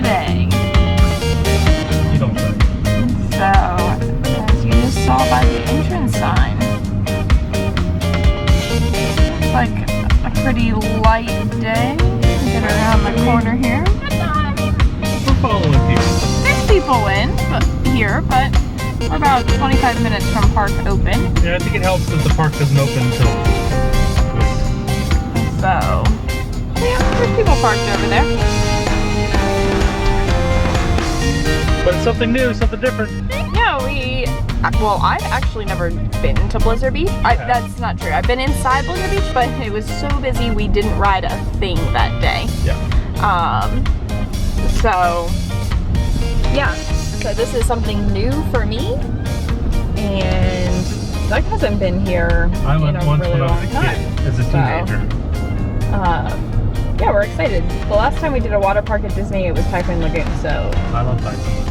today. You don't say. So, as you just saw by the entrance sign, it's like a pretty light day. Get around the corner here. We're following people. There's people in here, but we're about 25 minutes from park open. Yeah, I think it helps that the park doesn't open until late. So, yeah, there's people parked over there. But it's something new, something different. Yeah, well, I've actually never been to Blizzard Beach. That's not true. I've been inside Blizzard Beach, but it was so busy we didn't ride a thing that day. Yeah. So, yeah. So this is something new for me. And Doug hasn't been here I went in a once really when I long was a time. kid, as a teenager. Yeah, we're excited. The last time we did a water park at Disney, it was Typhoon Lagoon, so I love Typhoon.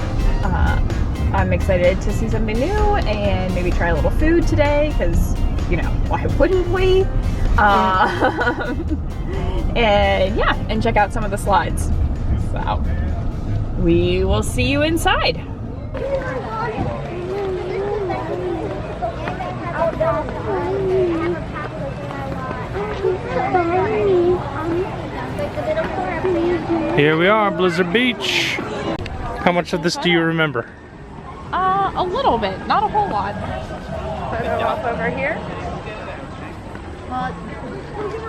I'm excited to see something new and maybe try a little food today, because, you know, why wouldn't we? And yeah, and check out some of the slides. So, we will see you inside. Here we are, Blizzard Beach. How much of this do you remember? A little bit, not a whole lot. Photo op over here. Well,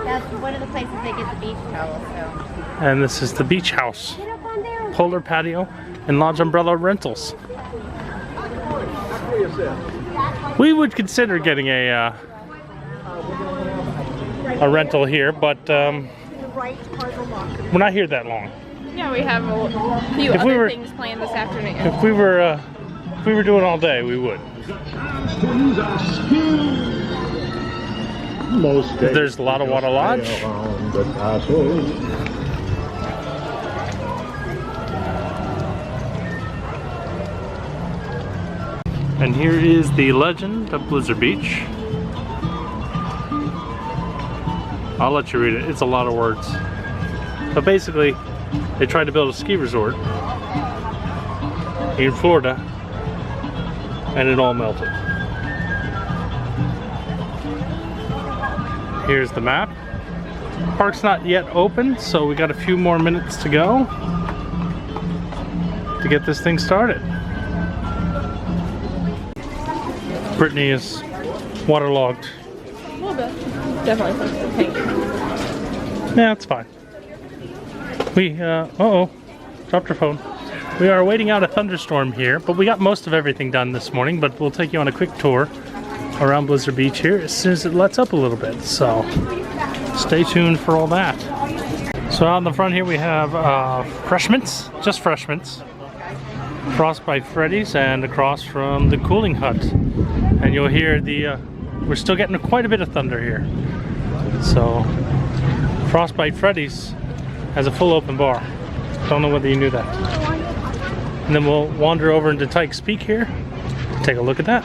that's one of the places they get the beach towels, so. And this is the beach house. Polar patio and lodge umbrella rentals. We would consider getting a rental here, but we're not here that long. Yeah, we have a few other things planned this afternoon. If we were doing all day, we would. There's a lot of water lodge. And here is the legend of Blizzard Beach. I'll let you read it. It's a lot of words. But basically, they tried to build a ski resort in Florida, and it all melted. Here's the map. Park's not yet open, so we got a few more minutes to go to get this thing started. Brittany is waterlogged. A little bit. Definitely something pink. Yeah, it's fine. We, uh-oh, dropped her phone. We are waiting out a thunderstorm here, but we got most of everything done this morning, but we'll take you on a quick tour around Blizzard Beach here as soon as it lets up a little bit, so stay tuned for all that. So out in the front here we have Freshmans, just Freshmans, Frostbite Freddy's, and across from the Cooling Hut. And you'll hear the, we're still getting quite a bit of thunder here. So, Frostbite Freddy's has a full open bar. Don't know whether you knew that. And then we'll wander over into Tykes Peak here. Take a look at that.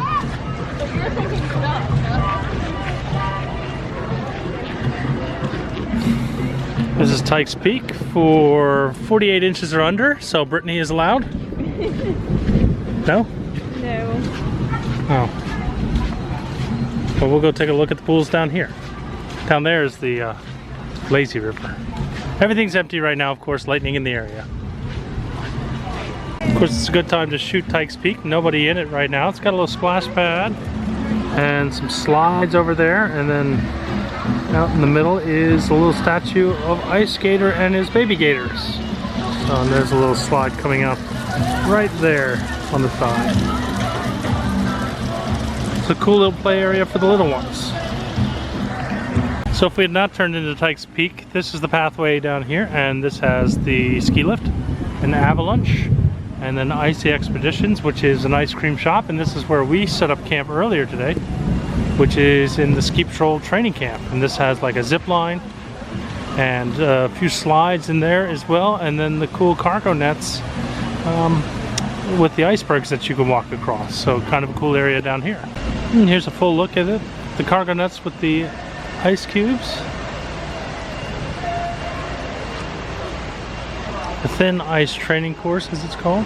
This is Tykes Peak for 48 inches or under, so Brittany is allowed. No? No. Oh. Well, we'll go take a look at the pools down here. Down there is the lazy river. Everything's empty right now, of course, lightning in the area. Of course, it's a good time to shoot Tykes Peak. Nobody in it right now. It's got a little splash pad and some slides over there, and then out in the middle is a little statue of Ice Skater and his baby gators. So, and there's a little slide coming up right there on the side. It's a cool little play area for the little ones. So if we had not turned into Tykes Peak, this is the pathway down here, and this has the ski lift, an avalanche, and then Icy Expeditions, which is an ice cream shop, and this is where we set up camp earlier today, which is in the Ski Patrol training camp. And this has like a zip line and a few slides in there as well, and then the cool cargo nets with the icebergs that you can walk across. So kind of a cool area down here. And here's a full look at it. The cargo nets with the ice cubes. the thin ice training course, as it's called.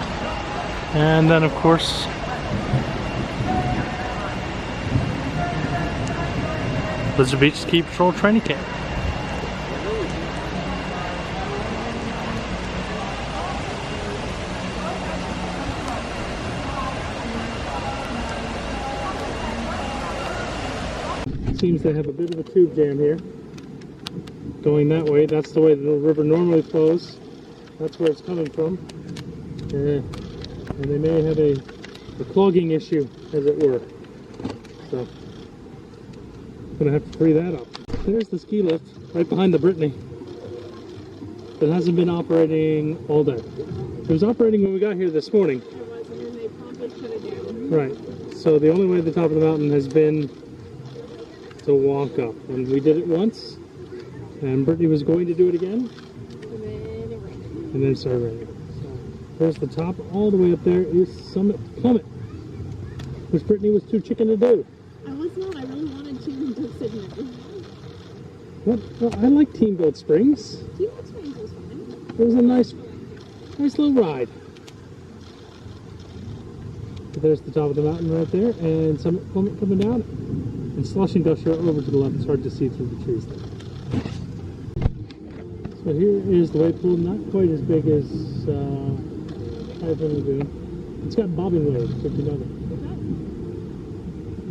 And then, of course, Blizzard Beach Ski Patrol Training Camp. Seems to have a bit of a tube jam here. Going that way, that's the way the river normally flows. That's where it's coming from. And they may have a clogging issue, as it were. So, I'm gonna have to free that up. There's the ski lift, right behind the Brittany. It hasn't been operating all day. It was operating when we got here this morning. Right. So the only way to the top of the mountain has been to walk up. And we did it once, and Brittany was going to do it again. And then it started raining. So there's the top. All the way up there is Summit Plummet, which Brittany was too chicken to do. I was not. I really wanted to until Sydney. Well, I like Teamboat Springs. Teamboat Springs was fun. It was a nice little ride. But there's the top of the mountain right there, and Summit Plummet coming down. And Slushing Gusher over to the left. It's hard to see through the trees there. So here is the wave pool, not quite as big as Typhoon Lagoon. It's got bobbing waves, if you know that.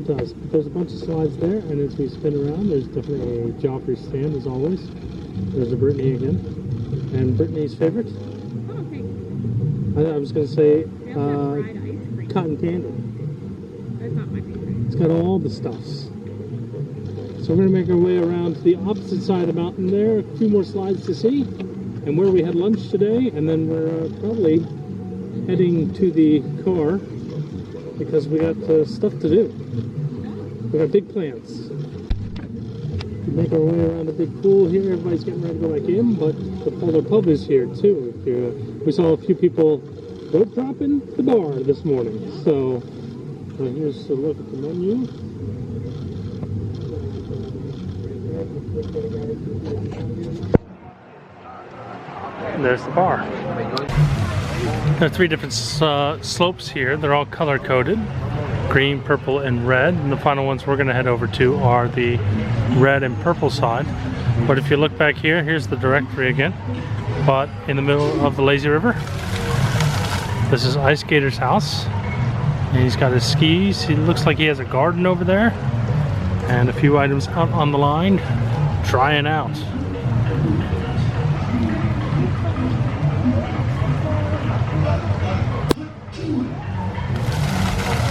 It does. But there's a bunch of slides there, and as we spin around, there's definitely a Joffrey stand, as always. There's a Brittany again. And Brittany's favorite? I was going to say cotton candy. That's not my favorite. It's got all the stuffs. So we're going to make our way around to the opposite side of the mountain there. A few more slides to see. And where we had lunch today. And then we're probably heading to the car because we got stuff to do. We got big plans. We make our way around a big pool here. Everybody's getting ready to go back in. But the Polar Pub is here too. We saw a few people rope dropping the bar this morning. So here's a look at the menu. And there's the bar. There are 3 different slopes here. They're all color coded. Green, purple, and red. And the final ones we're going to head over to are the red and purple side. But if you look back here, here's the directory again. But in the middle of the lazy river, this is Ice Skater's house. And he's got his skis. He looks like he has a garden over there. And a few items out on the line, drying out.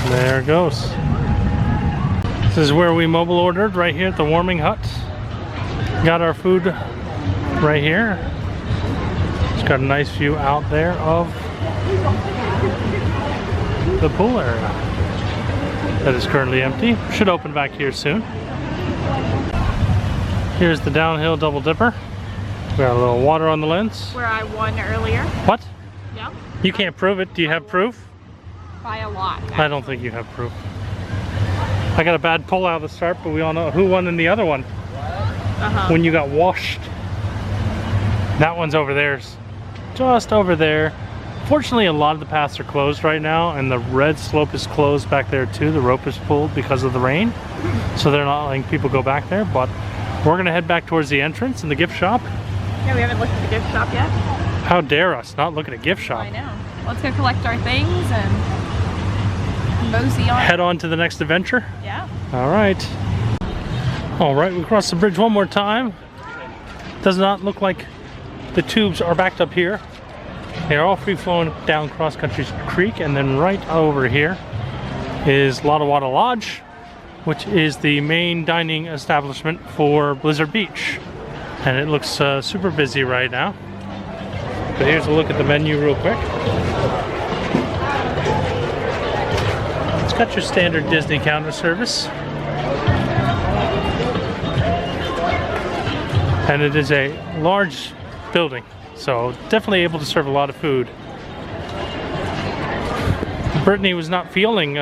There it goes. This is where we mobile ordered, right here at the warming hut. Got our food right here. It's got a nice view out there of the pool area that is currently empty. Should open back here soon. Here's the downhill double dipper. We got a little water on the lens. Where I won earlier. What? Yeah. You can't prove it. Do you have proof? By a lot. I don't think you have proof. I got a bad pull out of the start, but we all know who won in the other one. When you got washed. That one's over there. Just over there. Fortunately, a lot of the paths are closed right now, and the red slope is closed back there too. The rope is pulled because of the rain, so they're not letting people go back there. But we're gonna head back towards the entrance in the gift shop. Yeah, we haven't looked at the gift shop yet. How dare us not look at a gift shop? I know. Let's go collect our things and mosey on. Head on to the next adventure? Yeah. All right. All right, we crossed the bridge one more time. Does not look like the tubes are backed up here. They're all free flowing down Cross Country Creek, and then right over here is Lotta Wada Lodge, which is the main dining establishment for Blizzard Beach. And it looks super busy right now. But here's a look at the menu real quick. It's got your standard Disney counter service. And it is a large building, so definitely able to serve a lot of food. Brittany was not feeling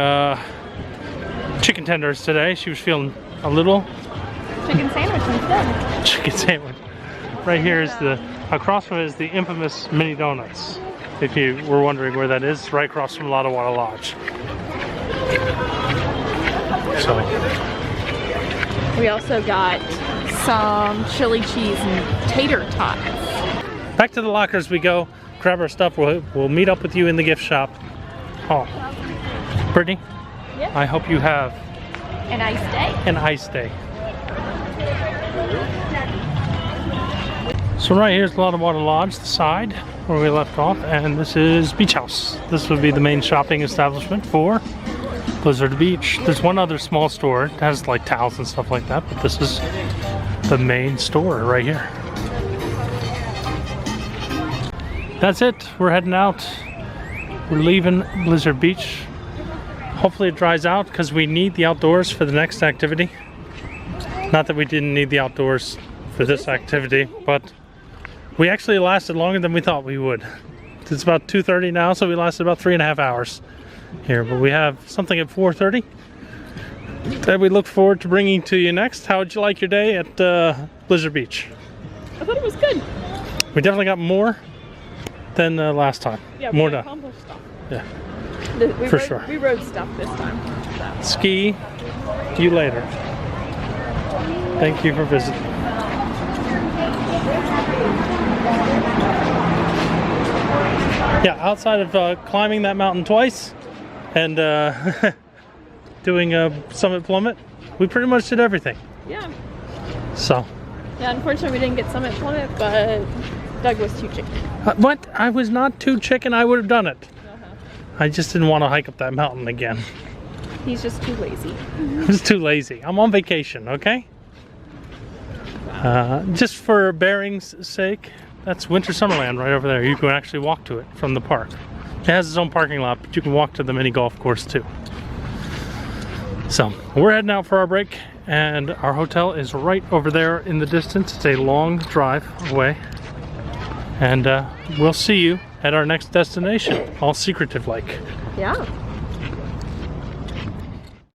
chicken tenders today. She was feeling a little chicken sandwich instead. Chicken sandwich. Right here is the Across from it is the infamous Mini Donuts. If you were wondering where that is, right across from Lotta Wada Lodge. So We also got some chili cheese and tater tots. back to the lockers we go. Grab our stuff. We'll meet up with you in the gift shop. Oh, Brittany, Yeah. I hope you have A nice day. an ice day. So right here's Lotta Wada Lodge, the side where we left off, and this is Beach House. This would be the main shopping establishment for Blizzard Beach. There's one other small store. It has like towels and stuff like that, but this is the main store right here. That's it. We're heading out. We're leaving Blizzard Beach. Hopefully it dries out because we need the outdoors for the next activity. Not that we didn't need the outdoors for this activity, but we actually lasted longer than we thought we would. It's about 2:30 now, so we lasted about 3.5 hours here. But we have something at 4:30 that we look forward to bringing to you next. How would you like your day at Blizzard Beach? I thought it was good. We definitely got more than last time. Yeah, more we done. accomplished stuff. Yeah. For sure. We rode stuff this time. So. Ski you later. Thank you for visiting. Yeah, outside of climbing that mountain twice and doing a summit plummet, we pretty much did everything. Yeah. So. Yeah, unfortunately we didn't get summit plummet, but Doug was too chicken. What? I was not too chicken. I would have done it. I just didn't want to hike up that mountain again. He's just too lazy. I was too lazy. I'm on vacation, okay? Just for bearings' sake, that's Winter Summerland right over there. You can actually walk to it from the park. It has its own parking lot, but you can walk to the mini golf course too. So, we're heading out for our break, and our hotel is right over there in the distance. It's a long drive away. And we'll see you at our next destination, all secretive like. Yeah.